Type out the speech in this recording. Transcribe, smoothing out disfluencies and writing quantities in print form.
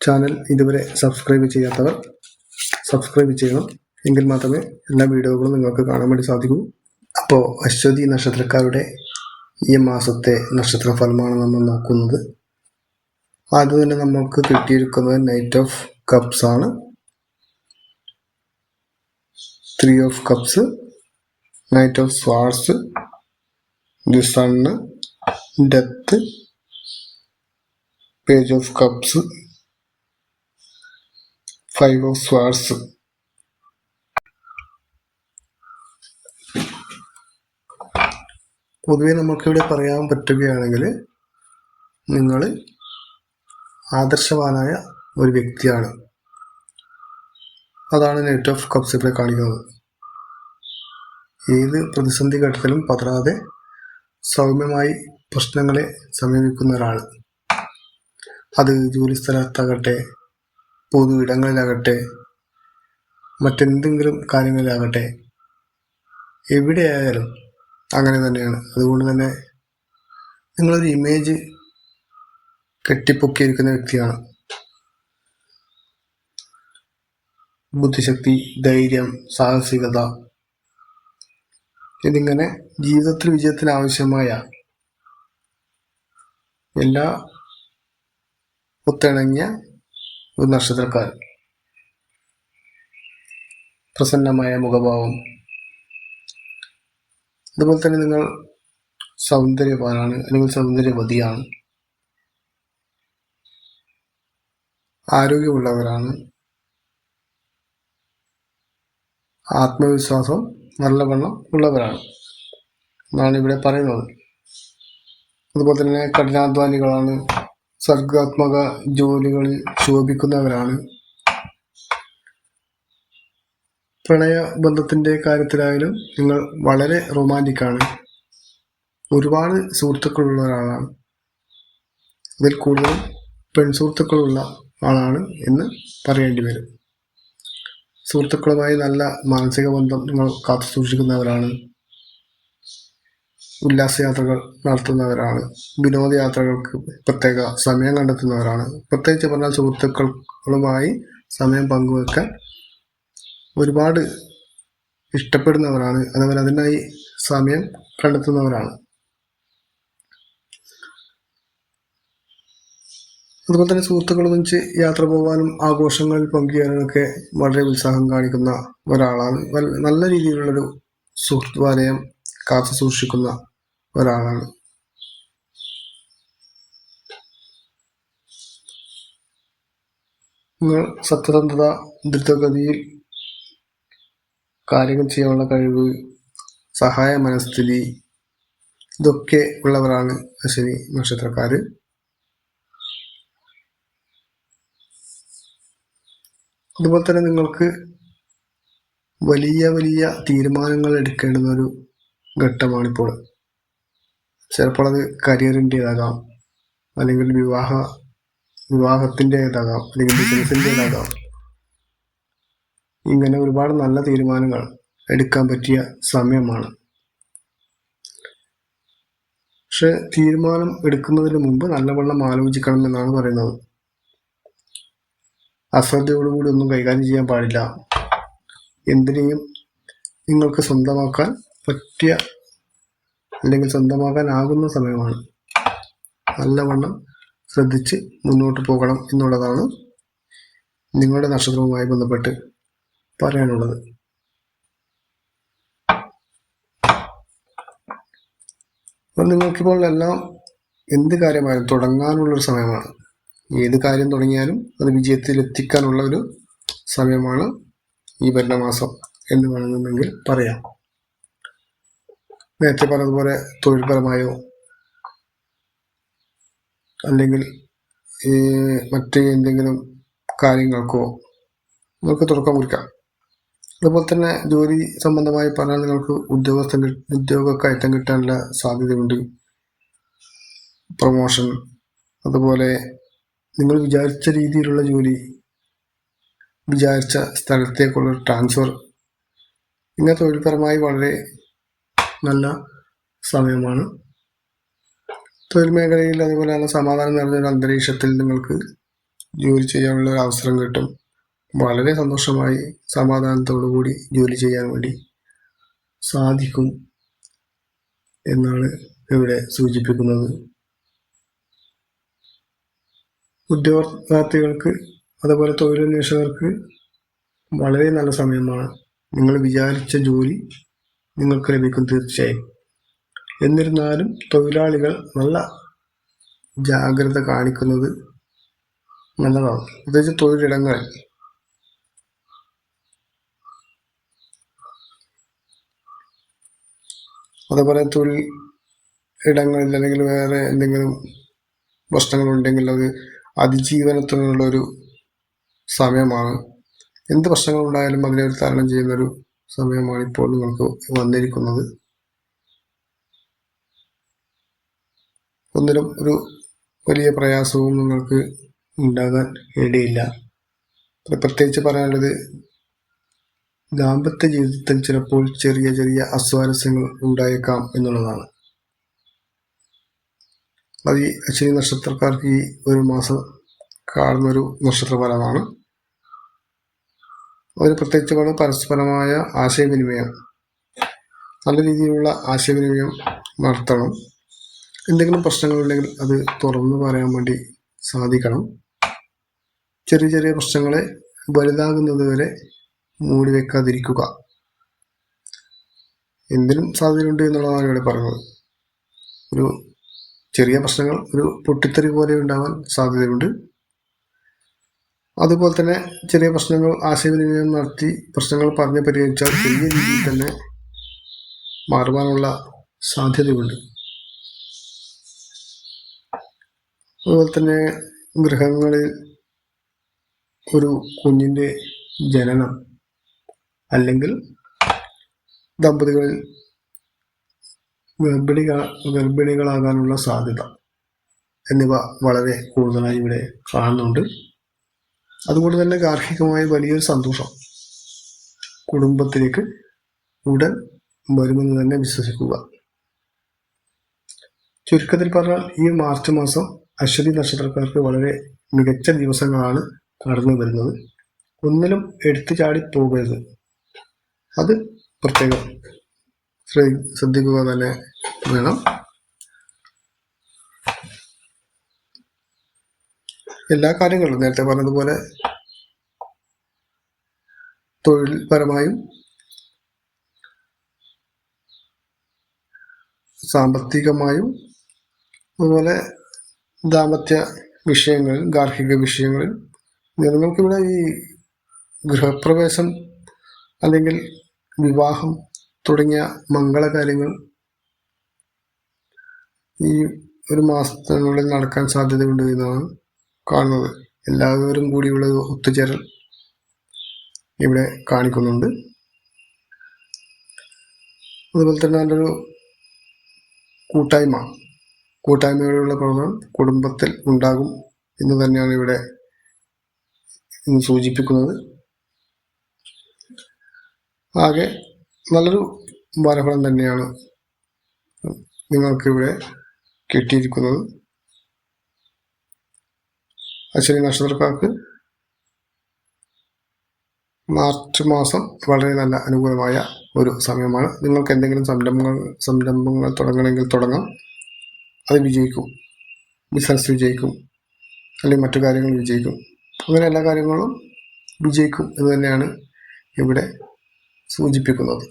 Channel ഇതുവരെ subscribe ചെയ്യാത്തവർ subscribe ചെയ്യണം. എങ്കിൽ മാത്രമേ എല്ലാ വീഡിയോകളും നിങ്ങൾക്ക് കാണാൻ വേണ്ടി സാധിക്കൂ. അപ്പോൾ അശ്വതി നക്ഷത്രക്കാരുടെ ഈ മാസത്തെ നക്ഷത്ര ഫലമാണ് നമ്മൾ നോക്കുന്നത്. ആദ്യം തന്നെ നമുക്ക് കിട്ടിയിരിക്കുന്നത് നൈറ്റ് ഓഫ് കപ്സ് ആണ്. 3 of cups, knight of swords, the sun, death, page of cups, 5 of swords. പൊതുവെ നമുക്കിവിടെ പറയാൻ പറ്റുകയാണെങ്കിൽ നിങ്ങൾ ആദർശവാനായ ഒരു വ്യക്തിയാണ്. അതാണ് നൈറ്റ് ഓഫ് കപ്സ് ഇവിടെ കാണിക്കുന്നത്. ഏത് പ്രതിസന്ധി ഘട്ടത്തിലും പതറാതെ സൗമ്യമായി പ്രശ്നങ്ങളെ സമീപിക്കുന്ന ഒരാൾ. അത് ജോലി സ്ഥലത്താകട്ടെ, പൊതു ഇടങ്ങളിലാകട്ടെ, മറ്റെന്തെങ്കിലും കാര്യങ്ങളിലാകട്ടെ, എവിടെയായാലും അങ്ങനെ തന്നെയാണ്. അതുകൊണ്ട് തന്നെ നിങ്ങളൊരു ഇമേജ് കെട്ടിപ്പൊക്കിയിരിക്കുന്ന വ്യക്തിയാണ്. ബുദ്ധിശക്തി, ധൈര്യം, സാഹസികത, ഇതിങ്ങനെ ജീവിതത്തിൽ വിജയത്തിന് ആവശ്യമായ എല്ലാ ഒത്തിണങ്ങിയ ഒരു നക്ഷത്രക്കാർ. പ്രസന്നമായ മുഖഭാവം, അതുപോലെ തന്നെ നിങ്ങൾ സൗന്ദര്യവാനാണ് അല്ലെങ്കിൽ സൗന്ദര്യവതിയാണ്, ആരോഗ്യമുള്ളവരാണ്, ആത്മവിശ്വാസം നല്ലവണ്ണം ഉള്ളവരാണ് എന്നാണ് ഇവിടെ പറയുന്നത്. അതുപോലെ തന്നെ കഠിനാധ്വാനികളാണ്, സർഗാത്മക ജോലികളിൽ ശോഭിക്കുന്നവരാണ്, പ്രണയബന്ധത്തിൻ്റെ കാര്യത്തിലായാലും നിങ്ങൾ വളരെ റൊമാൻറ്റിക്കാണ്, ഒരുപാട് സുഹൃത്തുക്കളുള്ള ഒരാളാണ്, അതിൽ കൂടുതലും പെൺസുഹൃത്തുക്കളുള്ള ആളാണ് എന്ന് പറയേണ്ടി വരും. സുഹൃത്തുക്കളുമായി നല്ല മാനസിക ബന്ധം നിങ്ങൾ കാത്തു സൂക്ഷിക്കുന്നവരാണ്, ഉല്ലാസയാത്രകൾ നടത്തുന്നവരാണ്, വിനോദയാത്രകൾക്ക് പ്രത്യേക സമയം കണ്ടെത്തുന്നവരാണ്. പ്രത്യേകിച്ച് പറഞ്ഞാൽ സുഹൃത്തുക്കളുമായി സമയം പങ്കുവെക്കാൻ ഒരുപാട് ഇഷ്ടപ്പെടുന്നവരാണ്, അതുപോലെ അതിനായി സമയം കണ്ടെത്തുന്നവരാണ്. അതുപോലെ തന്നെ സുഹൃത്തുക്കളൊന്നിച്ച് യാത്ര പോകാനും ആഘോഷങ്ങളിൽ പങ്കുചേരാനൊക്കെ വളരെ ഉത്സാഹം കാണിക്കുന്ന ഒരാളാണ്. നല്ല രീതിയിലുള്ളൊരു സുഹൃത്ത് വലയം കാത്തു സൂക്ഷിക്കുന്ന ഒരാളാണ്. നിങ്ങൾ സത്യസന്ധത, ദ്രുതഗതിയിൽ കാര്യങ്ങൾ ചെയ്യാനുള്ള കഴിവ്, സഹായ മനസ്ഥിതി, ഇതൊക്കെ ഉള്ളവരാണ് അശ്വിനി നക്ഷത്രക്കാർ. അതുപോലെ തന്നെ നിങ്ങൾക്ക് വലിയ വലിയ തീരുമാനങ്ങൾ എടുക്കേണ്ടുന്ന ഒരു ഘട്ടമാണിപ്പോൾ. ചിലപ്പോൾ അത് കരിയറിൻ്റേതാകാം, അല്ലെങ്കിൽ വിവാഹത്തിൻ്റേതാകാം, അല്ലെങ്കിൽ ബിസിനസ്സിൻ്റേതാകാം. ഇങ്ങനെ ഒരുപാട് നല്ല തീരുമാനങ്ങൾ എടുക്കാൻ പറ്റിയ സമയമാണ്. പക്ഷെ തീരുമാനം എടുക്കുന്നതിന് മുമ്പ് നല്ലവണ്ണം ആലോചിക്കണം എന്നാണ് പറയുന്നത്. അശ്രദ്ധയോടുകൂടി ഒന്നും കൈകാര്യം ചെയ്യാൻ പാടില്ല. എന്തിനേയും നിങ്ങൾക്ക് സ്വന്തമാക്കാൻ പറ്റിയ അല്ലെങ്കിൽ സ്വന്തമാക്കാനാകുന്ന സമയമാണ്. നല്ലവണ്ണം ശ്രദ്ധിച്ച് മുന്നോട്ട് പോകണം എന്നുള്ളതാണ് നിങ്ങളുടെ നക്ഷത്രവുമായി ബന്ധപ്പെട്ട് പറയാനുള്ളത്. അപ്പോൾ നിങ്ങൾക്കിപ്പോൾ എല്ലാം എന്ത് കാര്യമായാലും തുടങ്ങാനുള്ളൊരു സമയമാണ്. ഏത് കാര്യം തുടങ്ങിയാലും അത് വിജയത്തിലെത്തിക്കാനുള്ള ഒരു സമയമാണ് ഈ വരുന്ന മാസം എന്ന് വേണമെന്നുണ്ടെങ്കിൽ പറയാം. നേരത്തെ പറഞ്ഞതുപോലെ തൊഴിൽപരമായോ അല്ലെങ്കിൽ മറ്റ് എന്തെങ്കിലും കാര്യങ്ങൾക്കോ നിങ്ങൾക്ക് തുടക്കം കുറിക്കാം. അതുപോലെ തന്നെ ജോലി സംബന്ധമായി പറഞ്ഞാൽ നിങ്ങൾക്ക് ഉദ്യോഗ കയറ്റം കിട്ടാനുള്ള സാധ്യതയുണ്ട്, പ്രൊമോഷൻ, അതുപോലെ നിങ്ങൾ വിചാരിച്ച രീതിയിലുള്ള ജോലി, വിചാരിച്ച സ്ഥലത്തേക്കുള്ള ട്രാൻസ്ഫർ, ഇങ്ങനെ തൊഴിൽപരമായി വളരെ നല്ല സമയമാണ്. തൊഴിൽ മേഖലയിൽ അതുപോലെ നല്ല സമാധാനം നിറഞ്ഞൊരു അന്തരീക്ഷത്തിൽ നിങ്ങൾക്ക് ജോലി ചെയ്യാനുള്ള ഒരു അവസരം കിട്ടും. വളരെ സന്തോഷമായി സമാധാനത്തോടു കൂടി ജോലി ചെയ്യാൻ വേണ്ടി സാധിക്കും എന്നാണ് ഇവിടെ സൂചിപ്പിക്കുന്നത്. ഉദ്യോഗാർത്ഥികൾക്ക് അതുപോലെ തൊഴിലന്വേഷകർക്ക് വളരെ നല്ല സമയമാണ്. നിങ്ങൾ വിചാരിച്ച ജോലി നിങ്ങൾക്ക് ലഭിക്കും തീർച്ചയായും. എന്നിരുന്നാലും തൊഴിലാളികൾ നല്ല ജാഗ്രത കാണിക്കുന്നത് നല്ലതാണ്, പ്രത്യേകിച്ച് തൊഴിലിടങ്ങളിൽ. അതുപോലെ തൊഴിൽ ഇടങ്ങളിൽ അല്ലെങ്കിൽ വേറെ എന്തെങ്കിലും പ്രശ്നങ്ങളുണ്ടെങ്കിൽ അത് അതിജീവനത്തിനുള്ളൊരു സമയമാണ്. എന്ത് പ്രശ്നങ്ങളുണ്ടായാലും അതിനെ തരണം ചെയ്യുന്നൊരു സമയമാണ് ഇപ്പോൾ നിങ്ങൾക്ക് വന്നിരിക്കുന്നത്. ഒന്നിലും ഒരു വലിയ പ്രയാസവും നിങ്ങൾക്ക് ഉണ്ടാകാൻ ഇടയില്ല. പ്രത്യേകിച്ച് പറയാനുള്ളത്, ദാമ്പത്യ ജീവിതത്തിൽ ചിലപ്പോൾ ചെറിയ ചെറിയ അസ്വാരസ്യങ്ങൾ ഉണ്ടായേക്കാം എന്നുള്ളതാണ്. അത് ഈ അശ്വിനി നക്ഷത്രക്കാർക്ക് ഈ ഒരു മാസം കാണുന്നൊരു നക്ഷത്രഫലമാണ്. അതിന് പ്രത്യേകിച്ച് പരസ്പരമായ ആശയവിനിമയം, നല്ല രീതിയിലുള്ള ആശയവിനിമയം നടത്തണം. എന്തെങ്കിലും പ്രശ്നങ്ങളുണ്ടെങ്കിൽ അത് തുറന്നു പറയാൻ വേണ്ടി സാധിക്കണം. ചെറിയ ചെറിയ പ്രശ്നങ്ങളെ വലുതാകുന്നത് വരെ മൂടി വെക്കാതിരിക്കുക. എന്തിനും സാധ്യതയുണ്ട് എന്നുള്ളതാണ് ഇവിടെ പറയുന്നത്. ഒരു ചെറിയ പ്രശ്നങ്ങൾ ഒരു പൊട്ടിത്തെറി പോലെ ഉണ്ടാവാൻ സാധ്യതയുണ്ട്. അതുപോലെ തന്നെ ചെറിയ പ്രശ്നങ്ങൾ ആശയവിനിമയം നടത്തി പ്രശ്നങ്ങൾ പറഞ്ഞ് പരിഹരിച്ചാൽ ചെറിയ രീതിയിൽ തന്നെ മാറുവാനുള്ള സാധ്യതയുണ്ട്. അതുപോലെ തന്നെ ഗൃഹങ്ങളിൽ ഒരു കുഞ്ഞിൻ്റെ ജനനം അല്ലെങ്കിൽ ദമ്പതികളിൽ ഗർഭിണികളാകാനുള്ള സാധ്യത എന്നിവ വളരെ കൂടുതലായി ഇവിടെ കാണുന്നുണ്ട്. അതുകൊണ്ട് തന്നെ ഗാർഹികമായ വലിയൊരു സന്തോഷം കുടുംബത്തിലേക്ക് ഉടൻ വരുമെന്ന് തന്നെ വിശ്വസിക്കുക. ചുരുക്കത്തിൽ പറഞ്ഞാൽ ഈ മാർച്ച് മാസം അശ്വതി നക്ഷത്രക്കാർക്ക് വളരെ മികച്ച ദിവസങ്ങളാണ് കടന്നു വരുന്നത്. ഒന്നിലും എടുത്തു ചാടി പോകരുത്, അത് പ്രത്യേകം ശ്രദ്ധിക്കുക തന്നെ വേണം. എല്ലാ കാര്യങ്ങളും നേരത്തെ പറഞ്ഞതുപോലെ തൊഴിൽപരമായും സാമ്പത്തികമായും അതുപോലെ ദാമ്പത്യ വിഷയങ്ങളിൽ, ഗാർഹിക വിഷയങ്ങളിൽ നിങ്ങൾക്കിവിടെ ഈ ഗൃഹപ്രവേശം അല്ലെങ്കിൽ വിവാഹം തുടങ്ങിയ മംഗളകാര്യങ്ങൾ ഈ ഒരു മാസത്തിനുള്ളിൽ നടക്കാൻ സാധ്യതയുണ്ട് എന്നാണ് കാണുന്നത്. എല്ലാവരും കൂടിയുള്ള ഒത്തുചേരൽ ഇവിടെ കാണിക്കുന്നുണ്ട്. അതുപോലെ തന്നെ നല്ലൊരു കൂട്ടായ്മയോടുള്ള പ്രവർത്തനം കുടുംബത്തിൽ ഉണ്ടാകും എന്ന് തന്നെയാണ് ഇവിടെ സൂചിപ്പിക്കുന്നത്. ആകെ നല്ലൊരു ഫലഫലം തന്നെയാണ് നിങ്ങൾക്ക് ഇവിടെ കിട്ടിയിരിക്കുന്നത്. അശ്വിനി നക്ഷത്രക്കാർക്ക് മാർച്ച് മാസം വളരെ നല്ല അനുകൂലമായ ഒരു സമയമാണ്. നിങ്ങൾക്ക് എന്തെങ്കിലും സംരംഭങ്ങൾ തുടങ്ങണമെങ്കിൽ തുടങ്ങാം. അത് വിജയിക്കും. ബിസിനസ് വിജയിക്കും, അല്ലെങ്കിൽ മറ്റു കാര്യങ്ങൾ വിജയിക്കും. അങ്ങനെ എല്ലാ കാര്യങ്ങളും വിജയിക്കും എന്ന് തന്നെയാണ് ഇവിടെ സൂചിപ്പിക്കുന്നത്.